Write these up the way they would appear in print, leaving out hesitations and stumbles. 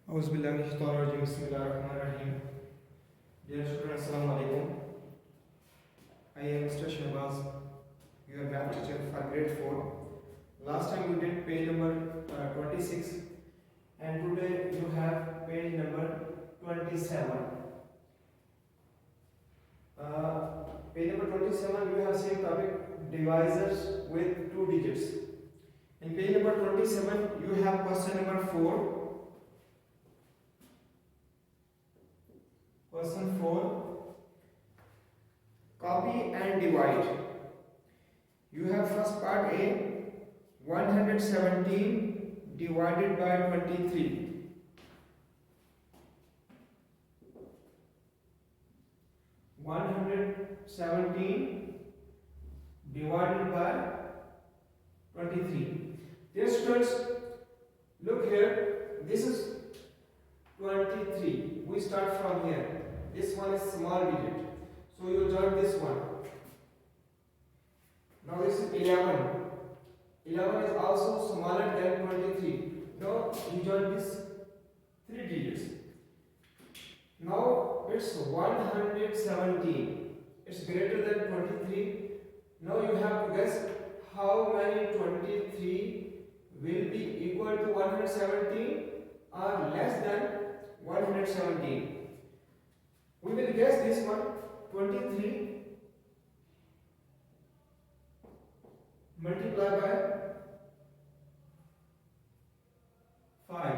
Auzubillahi Bismillahirrahmanirrahim. Dear students, Assalamu alaikum. I am Mr. Shehbaz, your math teacher for grade 4. Last time you did page number 26 and today you have page number 27. Page number 27 you have same topic, divisors with 2 digits. In page number 27 you have question number 4. Question 4, copy and divide. You have first part A, 117 divided by 23. One hundred 17 divided by 23. Dear students, look here, this is 23. We start from here. This one is small digit, so you join this one. Now this is 11. 11 is also smaller than 23. Now you join this 3 digits. Now it's 117. It's greater than 23. Now you have to guess how many 23 will be equal to 117 or less than 117. We will guess this one. 23 multiplied by 5.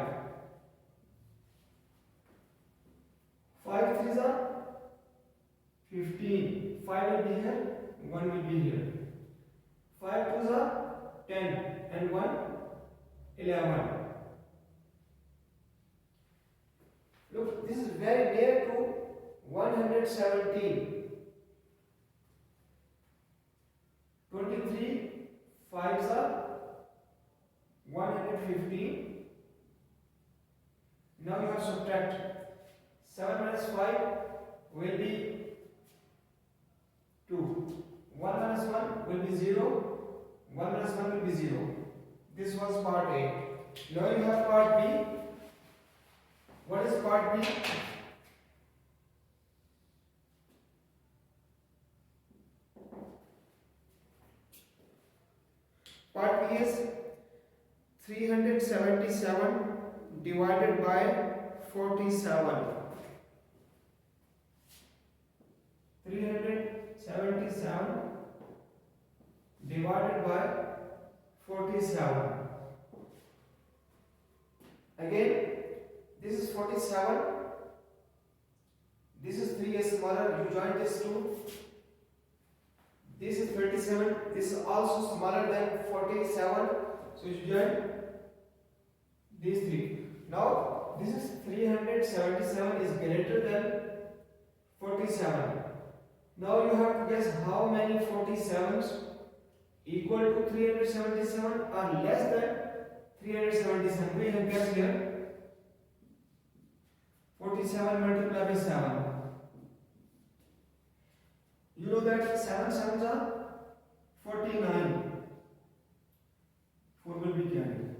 5 threes are 15. 5 will be here, 1 will be here. 5 twos are 10 and 1 11. Look, this is very near to 117. 23 5s are 115. Now you have subtract. 7 minus 5 will be 2. 1 minus 1 will be 0. 1 minus 1 will be 0. This was part A. Now you have part B. What is part B? Part B is 377 divided by 47. 377 divided by 47. Again, this is 47. This is 3 is smaller. You join this 2. This is 37. This is also smaller than 47. So you join these 3. Now this is 377 is greater than 47. Now you have to guess how many 47s equal to 377 or less than 377. We have guessed here. 47 multiplied by 7. You know that 7 sevens are 49. 4 will be carried.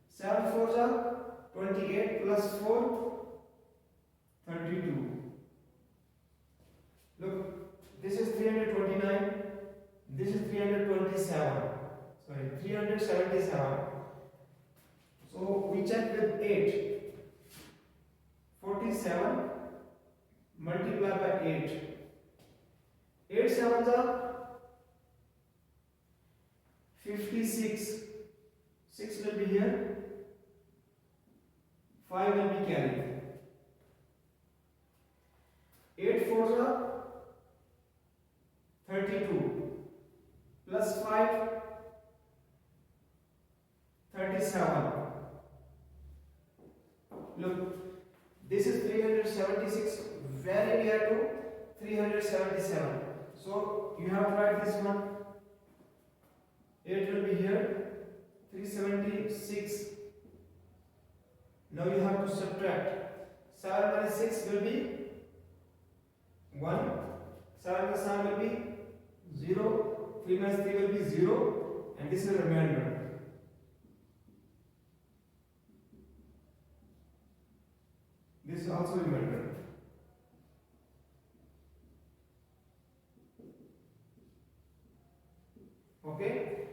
7 fours are 28 plus 4, 32. Look, this is 329. This is 327. Sorry, 377. So we check with 8. 47 multiplied by 8. 8 sevens are 56. 6 will be here. 5 will be carried. 8 fours are 32. Plus 5, 37. Look, this is 376, very near to 377. So you have to write this one. 8 will be here. 376. Now you have to subtract. 7 minus 6 will be 1. 7 minus 7 will be 0. 3 minus 3 will be 0. And this is the remainder. This also remember. Okay.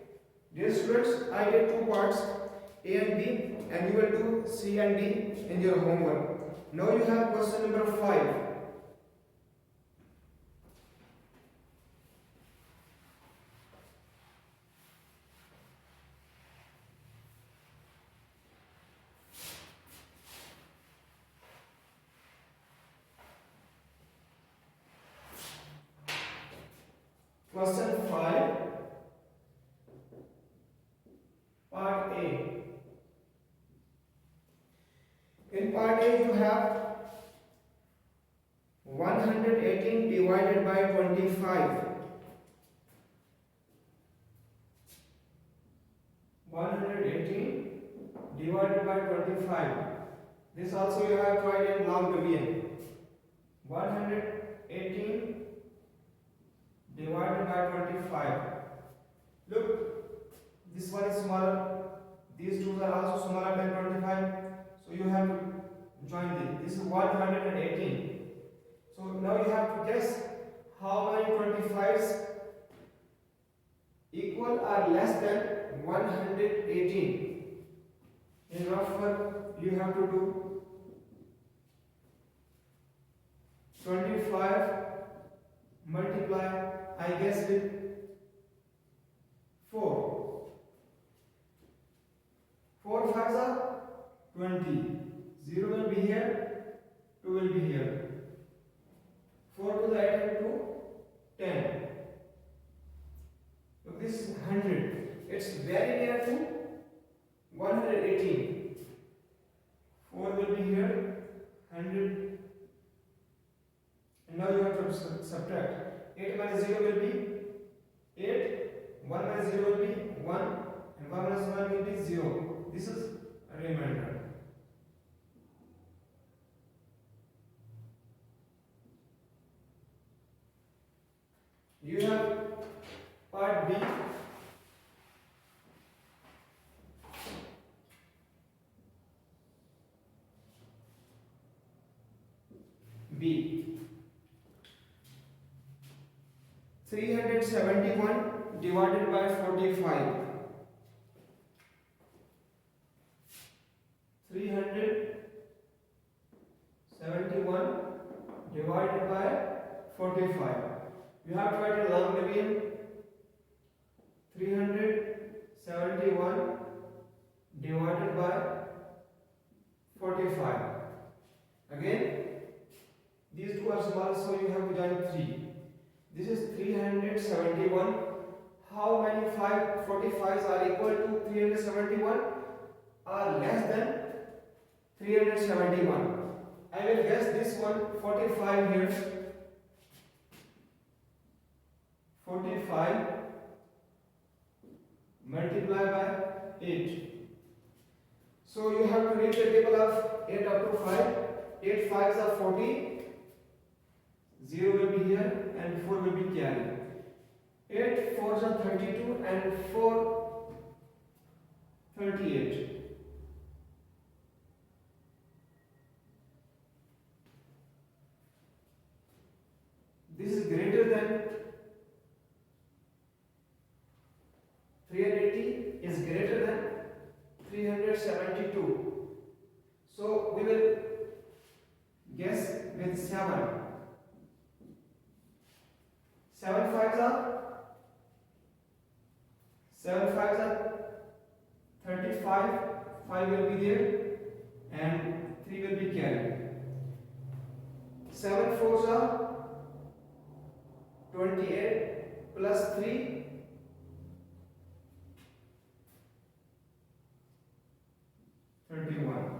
Dear students, I did two parts, A and B, and you will do C and D in your homework. Now you have question number 5. Question 5, part A. In part A, you have 118 divided by 25. 118 divided by 25. This also you have tried in long division. 118 divided by 25. Look, this one is smaller. These two are also smaller than 25. So you have to join this. This is 118. So now you have to guess how many 25s equal or less than 118. In rough work, you have to do 25 multiply, I guess, with 4. 4 5s are 20. 0 will be here, 2 will be here. 4 to the added to 10. Look, this is 100. It's very near to 118. 4 will be here, 100. And now you have to subtract. 8 minus 0 will be 8. 1 minus 0 will be 1. And 1 minus 1 will be 0. This is a remainder. You have part B. B. 371 divided by 45. 371 divided by 45. You have to write a long division. 371 divided by 45. Again, these two are small, so you have to join 3. This is 371. How many 45s are equal to 371 or less than 371? I will guess this one 45 here. 45 multiply by 8. So you have to read the table of 8 up to 5. 8 5s are 40. 0 will be here and 4 will be carried. 8 4s are 32 and 4 38. This is greater than 380 is greater than 372. So we will guess with 7. 7 5s are 35. 5 will be there and 3 will be carried. 7 4s are 28 plus 3 31.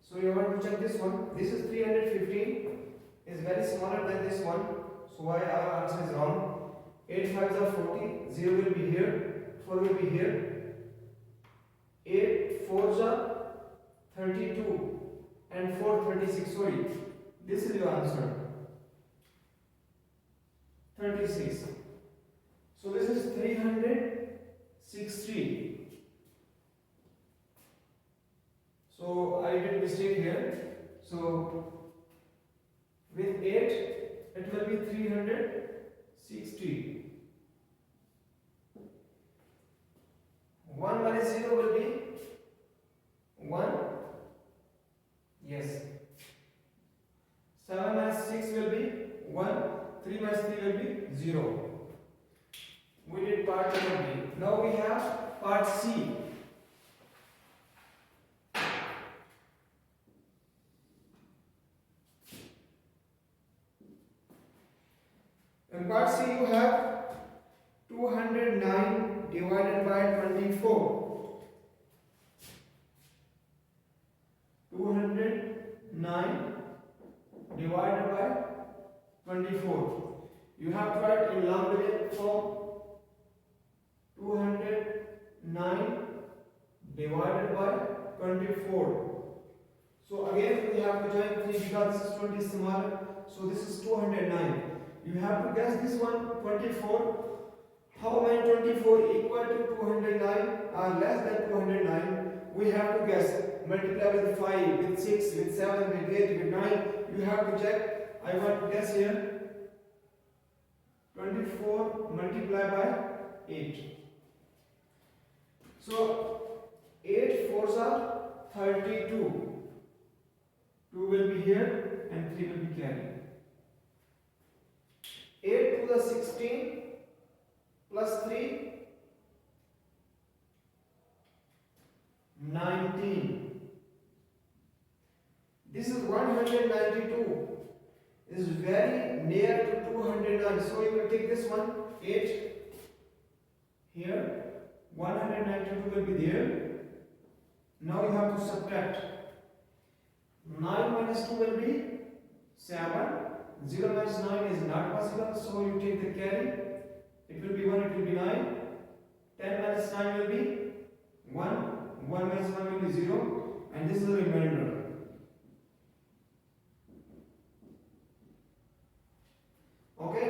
So you want to check this one. This is 315 is very smaller than this one. So why our answer is wrong? 8 5s are 40. 0 will be here. 4 will be here. 8 4 4s are 32 and 4 36. Sorry, this is your answer. 36. So this is 360. So I did mistake here. So with 8 it will be 360. 1 minus 0 will be 1. Yes. 7 minus 6 will be 1. 3 minus 3 will be 0. We did part A. Now we have part C. In part C you have 209 divided by 24. 209 divided by 24. You have to write in long division form. 209 divided by 24. So again we have to join 3 because this is 20 smaller. So this is 209. You have to guess this one 24. How many 24 equal to 209 or less than 209? We have to guess. Multiply with 5, with 6, with 7, with 8, with 9. You have to check. I want to guess here. 24 multiplied by 8. So 8 4s are 32. 2 will be here and 3 will be carried. 8 to the 16 plus 3 19. This is 192. This is very near to 209. So you will take this one 8 here. 192 will be there. Now you have to subtract. 9 minus 2 will be 7. 0 minus 9 is not possible, so you take the carry. It will be 1, it will be 9. 10 minus 9 will be 1. 1 minus 1 will be 0. And this is the remainder. Okay.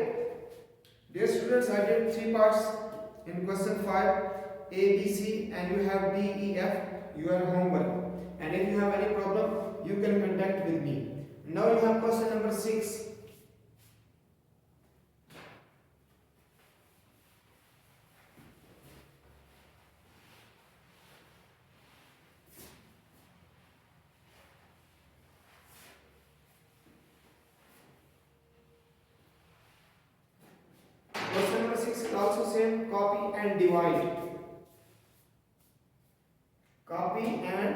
Dear students, I did 3 parts in question 5. A, B, C, and you have D, E, F, your homework. And if you have any problem, you can contact with me. Now you have question number 6. Question number 6 is also same, copy and divide. Copy and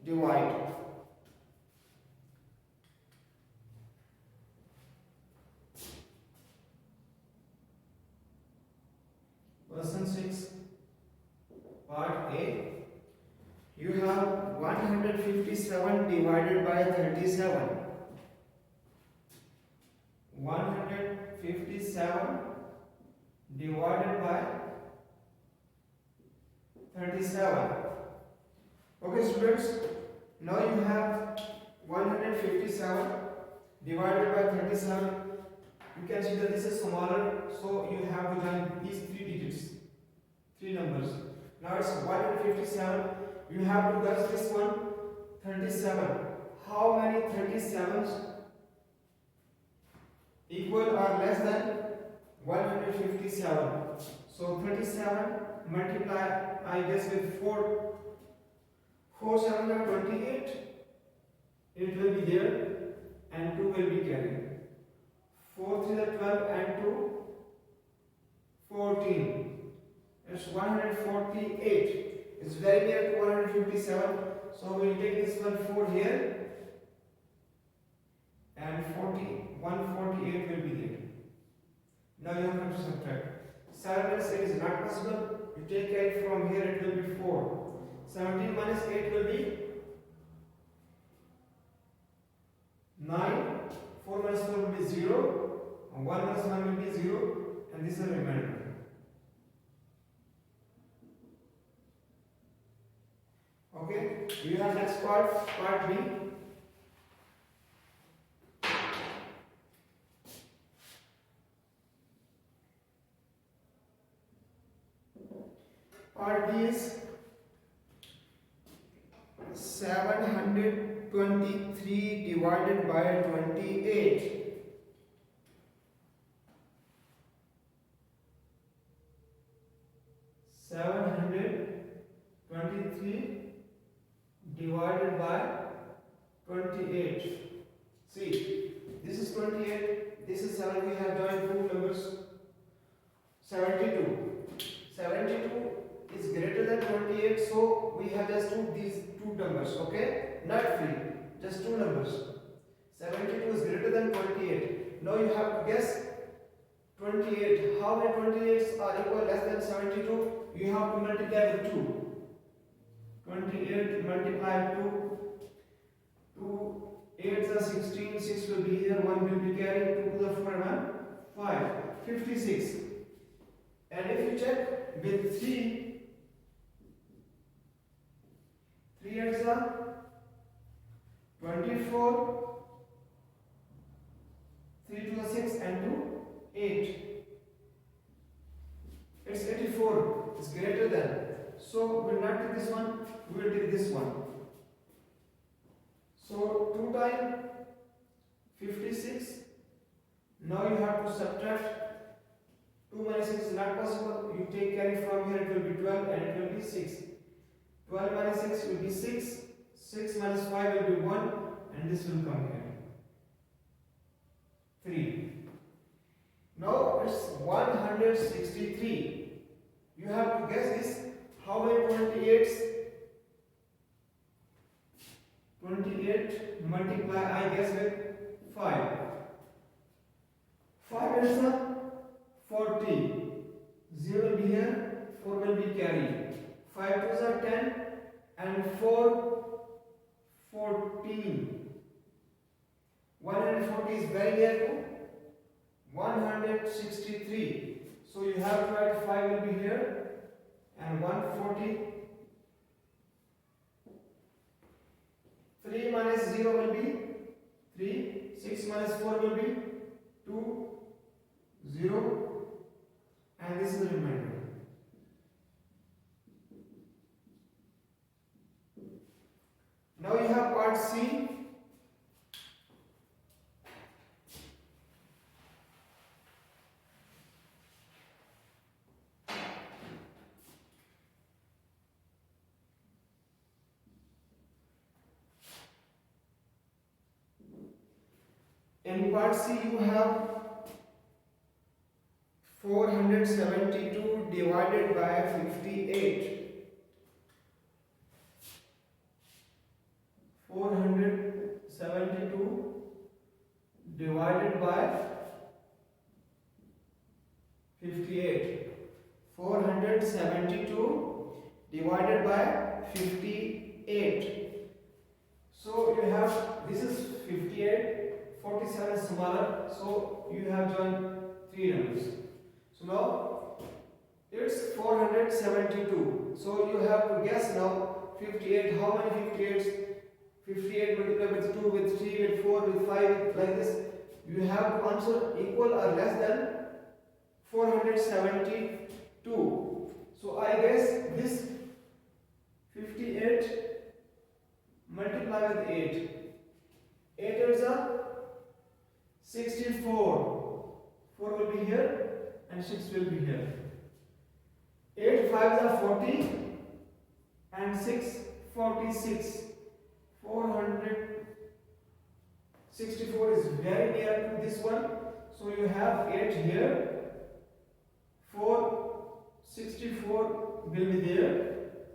divide. Question 6, part A. You have 157 divided by 37. 157 divided by 37. Okay students, now you have 157 divided by 37. You can see that this is smaller, so you have to join these 3 digits, 3 numbers. Now it's 157. You have to guess this one 37. How many 37s equal or less than 157? So 37 multiply, I guess, with 4. 4 7 are 28. It will be there and 2 will be carried. 4 3 are 12 and 2 14. It's 148. It's very near to 157. So we will take this one 4 here and 148 will be there. Now you have to subtract. 7 minus 8 is not possible. You take 8 from here, it will be 4. 17 minus 8 will be 9. 4 minus 4 will be 0. 1 minus 1 will be 0. And this is a remainder. Okay, you have next part B. Part B is 723 divided by 28. 723 divided by 28. See, this is 28, this is 7. We have joined two numbers. 72. 72 is greater than 28, so we have just these two numbers, okay? Not 3, just two numbers. 72 is greater than 28. Now you have to guess 28. How many 28s are equal less than 72? You have to multiply with 2. 28 multiplied 2. 2 8s are 16. 6 will be here. 1 will be carried. 2 to the 4 1. 5. 56. And if you check with 3, 3 8s are 24. 3 to the 6 and 2 8. It's 84. It's greater than. So we will not take this one. We will take this one. So 2 times 56. Now you have to subtract. 2 minus 6 is not possible. You take carry from here. It will be 12 and it will be 6. 12 minus 6 will be 6. 6 minus 5 will be 1 and this will come here. 3. Now it's 163. You have to guess this. How many 28s? 28 multiply, I guess, with 5. 5 is 40. 0 will be here. 4 will be carried. 5 2s are 10 and 4 14. 140 is very near to 163. So you have to write 5 will be here and 140. 3 minus 0 will be 3. 6 minus 4 will be 2. 0. And this is the remainder. Now you have part C. In part C you have 472 divided by 58. 472 divided by 58. 472 divided by 58. So you have, this is 58. 47 is smaller, so you have joined 3 numbers. So now it's 472. So you have to guess now 58. How many 58s? 58 multiplied with 2, with 3, with 4, with 5, like this. You have to answer equal or less than 472. So I guess this 58 multiplied with 8. 8 is a 64. 4 will be here and 6 will be here. 8 5s are 40 and 6 46. 464 is very near to this one. So you have 8 here. 464 will be there.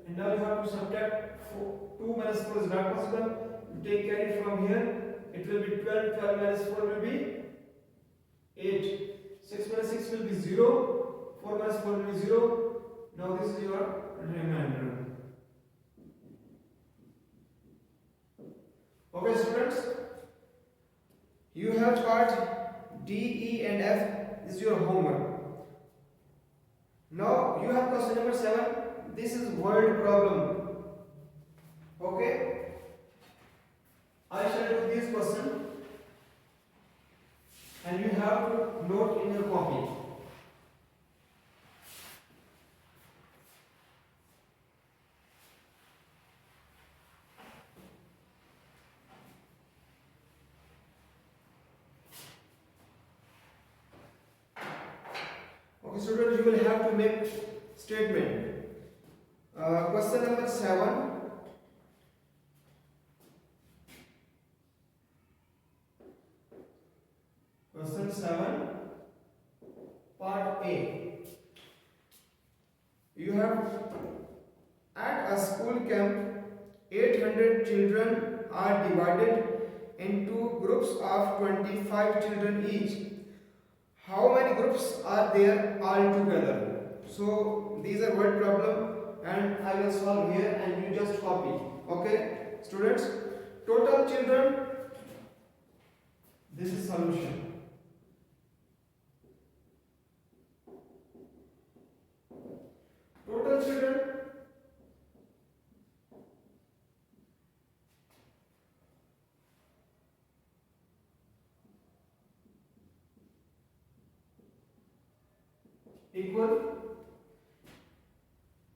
And now you have to subtract 2 minus 4 is not possible. You take carry from here. It will be 12. 12 minus 4 will be 8. 6 minus 6 will be 0. 4 minus 4 will be 0. Now this is your remainder. Okay students, you have part D, E and F. This is your homework. Now you have question number 7. This is word problem. question and you have to note in your copy. Okay, students, you will have to make statement. Question number 7. Question 7, part A. You have at a school camp, 800 children are divided into groups of 25 children each. How many groups are there altogether? So these are word problem and I will solve here and you just copy. Okay, students, total children, this is solution. Total children equal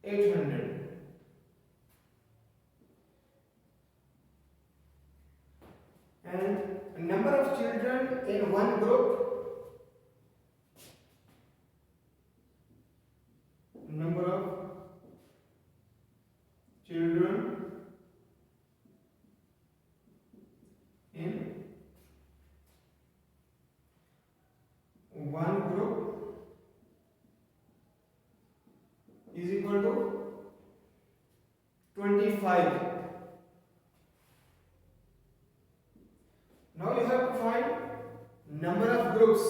800. And number of children in one group, number of children in one group is equal to 25. Now you have to find number of groups.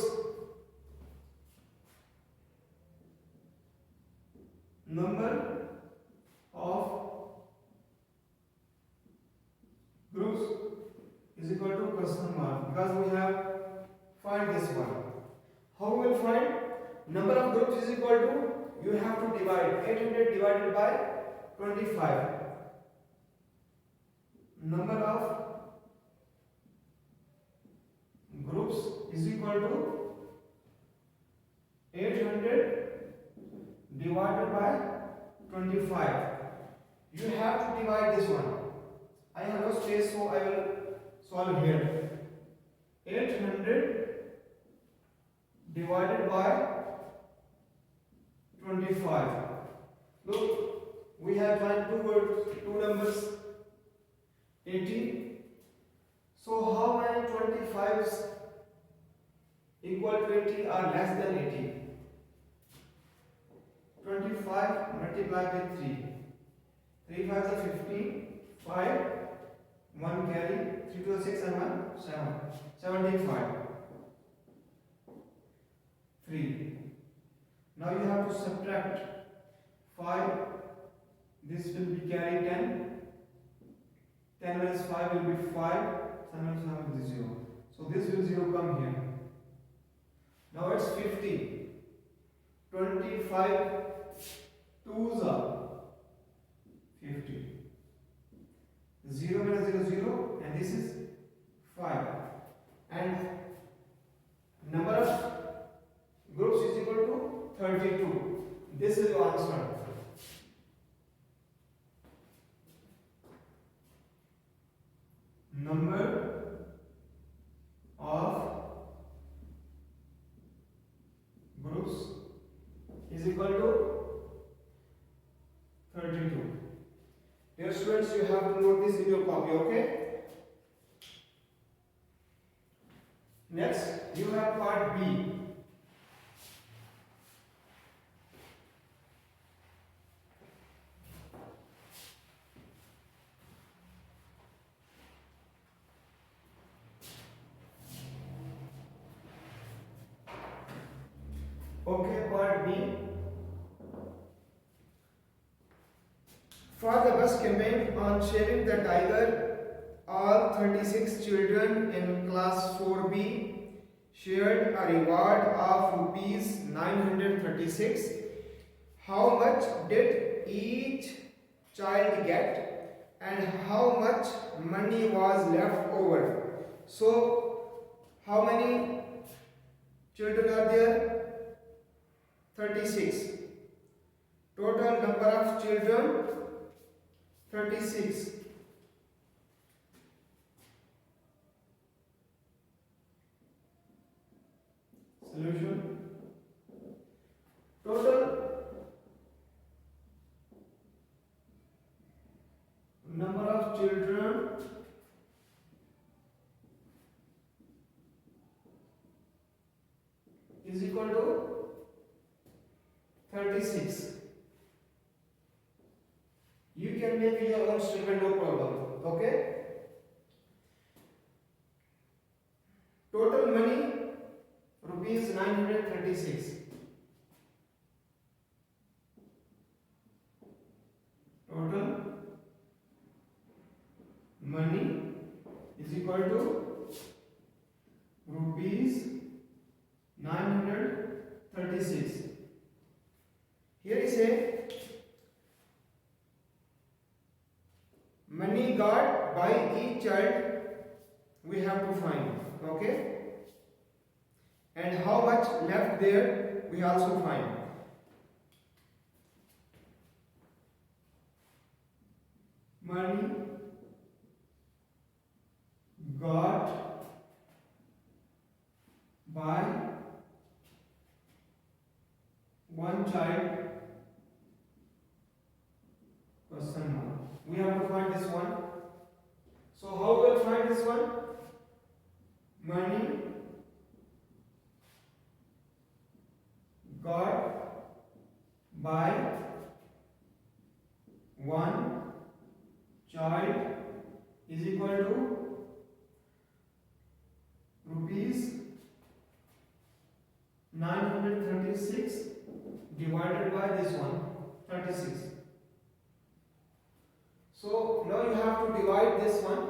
Number of groups is equal to question mark because we have find this one. How we will find number of groups is equal to, you have to divide 800 divided by 25. Number of groups is equal to 800 divided by 25. You have to divide this one. I have no space, so I will solve here. 800 divided by 25. Look, we have joined two numbers, 80. So how many 25s equal to 80 are less than 80? 25 multiplied with 3. 3 5s are 15. 5, 1 carry, 3 to 6 and 1, 7. 75. 3. Now you have to subtract 5. This will be carry 10. 10 minus 5 will be 5. 7 minus 5 will be 0. So this will 0 come here. Now it's 50. 25 2s are 50. 0 minus 0 0 and this is 5. And number of groups is equal to 32. This is your answer. Number of groups is equal to 32. Dear students, you have to note this in your copy, okay? Next, you have part B. Okay, part B. For the bus campaign on shaving the tiger, all 36 children in class 4B shared a reward of rupees 936. How much did each child get and how much money was left over? So how many children are there? 36. Total number of children 36. Solution. Total number of children is equal to 36. You can make your own statement, no problem. Okay. Total money rupees 936. Total money is equal to rupees 936. Here is a money got by each child we have to find. Okay. And how much left there we also find. Money got by one child, question mark. We have to find this one. So how we will find this one? Money got by one child is equal to rupees 936 divided by this one, 36. So now you have to divide this one.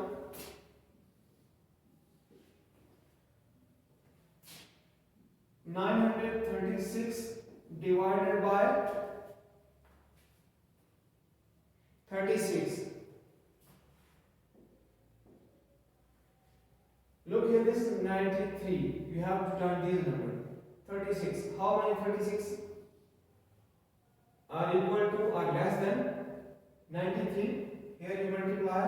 (936) divided by 36. Look here, this is 93. You have to turn these numbers. 36. How many 36 are equal to or less than 93? Here you multiply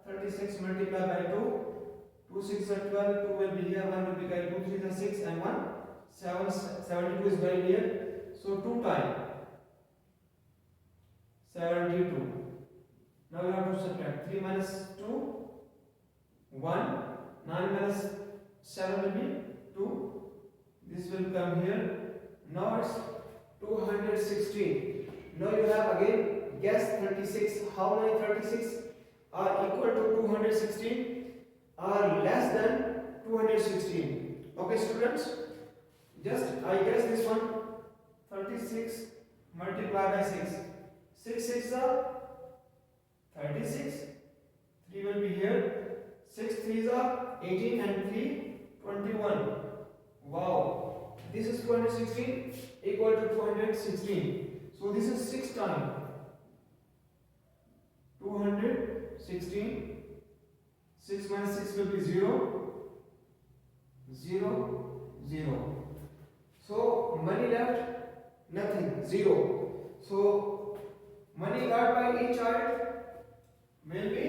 36 multiplied by 2. 2 6 are 12. 2 will be here. 1 will be here. 2 3 are 6 and 1 7. 72 is very near. So 2 times 72. Now you have to subtract 3 minus 2 1. 9 minus 7 will be 2. This will come here. Now it's 216. Now you have again guess 36. How many 36 are equal to 216 or less than 216? Okay, students. Just I guess this one. 36 multiplied by 6. 6 6 are 36. 3 will be here. 6 3s are 18 and 3 21. Wow. This is 216 equal to 216. So this is 6 times 216. 6 minus 6 will be 0. 0 0. So money left nothing, 0. So money got by each child will be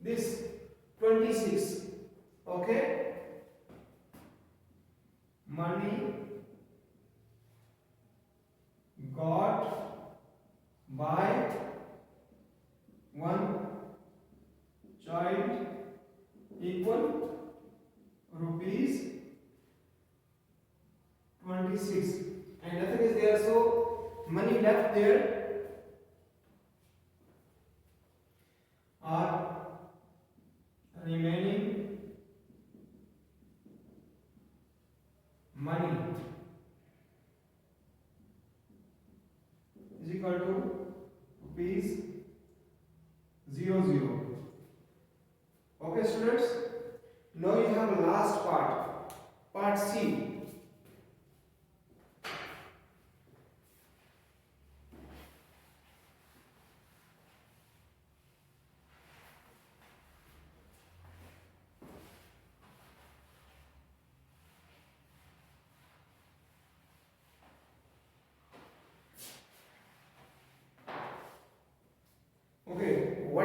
this 26. Okay. Money got by one child equal rupees 26, and nothing is there, so money left there are remaining money is equal to rupees 00. Okay, students. Now you have last part C.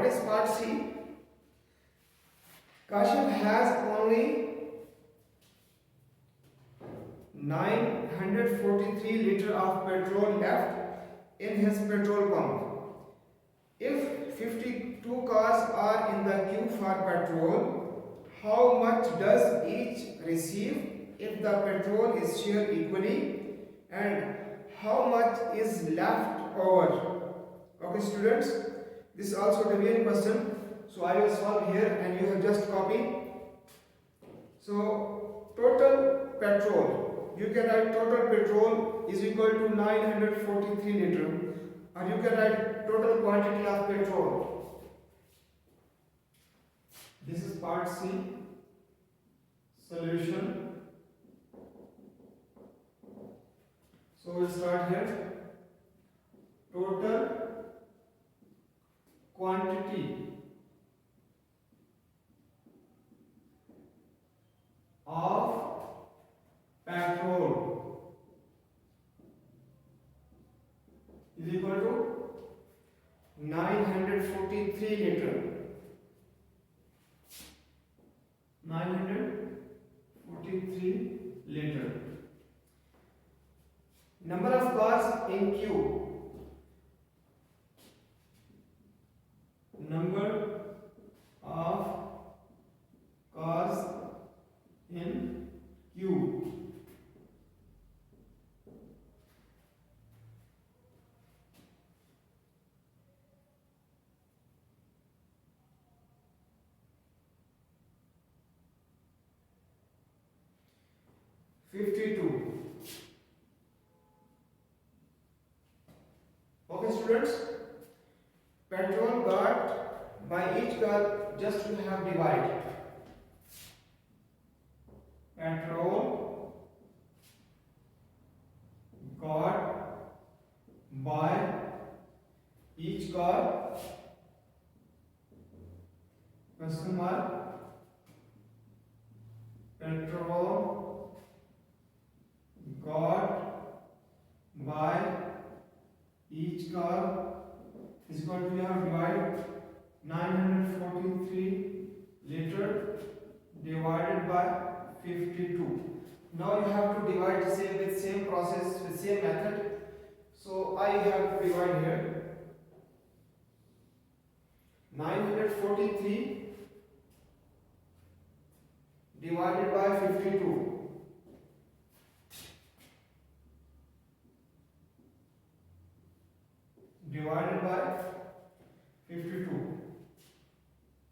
what is part C? Kashif has only 943 liters of petrol left in his petrol pump. If 52 cars are in the queue for petrol, how much does each receive if the petrol is shared equally, and how much is left over? Okay students, this is also a revision question. So I will solve here and you have just copy. So total petrol, you can write total petrol is equal to 943 liters, or you can write total quantity of petrol. This is part C, solution. So we'll start here. Total quantity of petrol is equal to 943 liters. 943 liters. Number of cars in queue. Number of cars in queue. Okay students, petrol got by each car, just we have divide. Petrol got by each car, question mark, petrol got by each car is equal to, we have divide 943 liter divided by 52. Now you have to divide with same process, with same method. So I have to divide here 943 divided by 52. Divided by 52.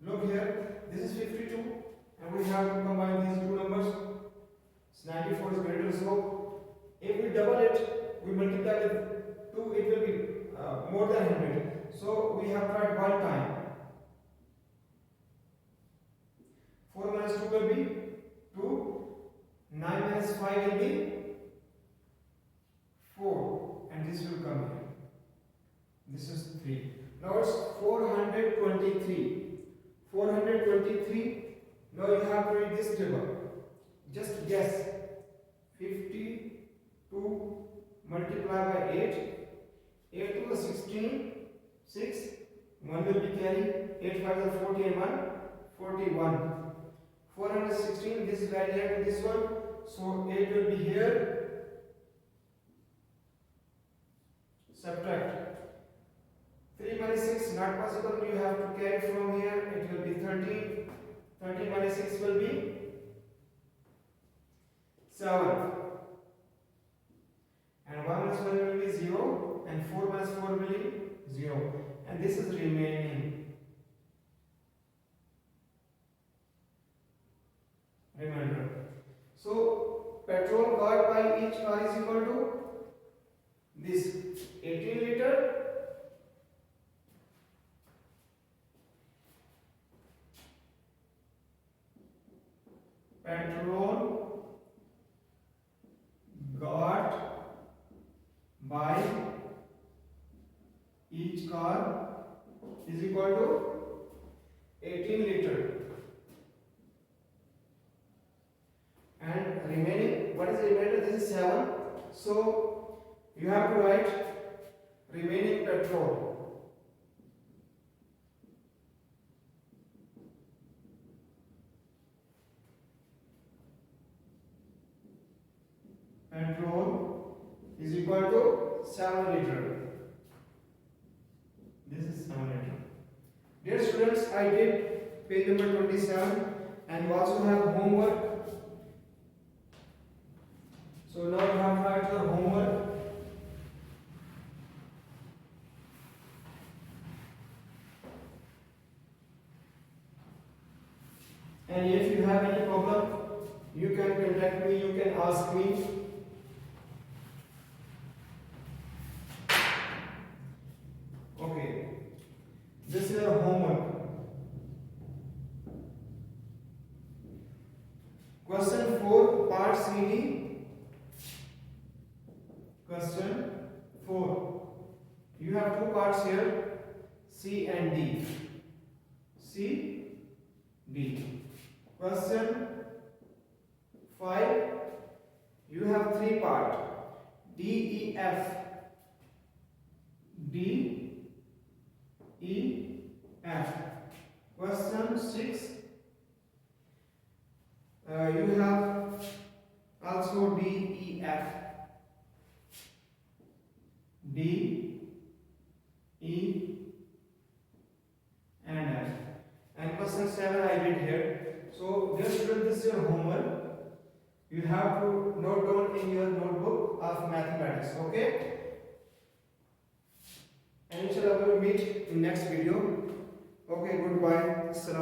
Look here, this is 52 and we have to combine these two numbers. 94 is greater, so if we double it, we multiply with 2, it will be more than 100. So we have tried one time. 4 minus 2 will be 2, 9 minus 5 will be 4, and this will come here. This is 3. Now it's 423. 423. Now you have to read this table. Just guess. 52 multiplied by 8. 8 to the 16. 6. 1 will be carried. 8 5 is 40 and 1. 41. 416. This is right here to this one. So 8 will be here. Subtract. 3 minus 6 not possible, you have to carry from here, it will be 13. 13 minus 6 will be 7. And 1 minus 1 will be 0. And 4 minus 4 will be 0. And this is remaining. Remainder. So, petrol got by each car is equal to this 18 liter. Petrol got by each car is equal to 18 liter, and remaining, what is the remainder? This is 7. So you have to write remaining petrol. Dear students, I did page number 27 and you also have homework. So now you have to write your homework. And if you have any problem, you can contact me, you can ask me. Okay, this is your homework. Question 4, part CD. Question 4. You have two parts here, C and D. C, D. Question 5. You have three parts, D, E, F. D, E, F. Question 6. You have also D, E, F. D, E, and F. And question 7 I did here. So dear student, this is your homework. You have to note down in your notebook of mathematics. Okay? And inshallah we will meet in next video. Okay, goodbye. Assalamu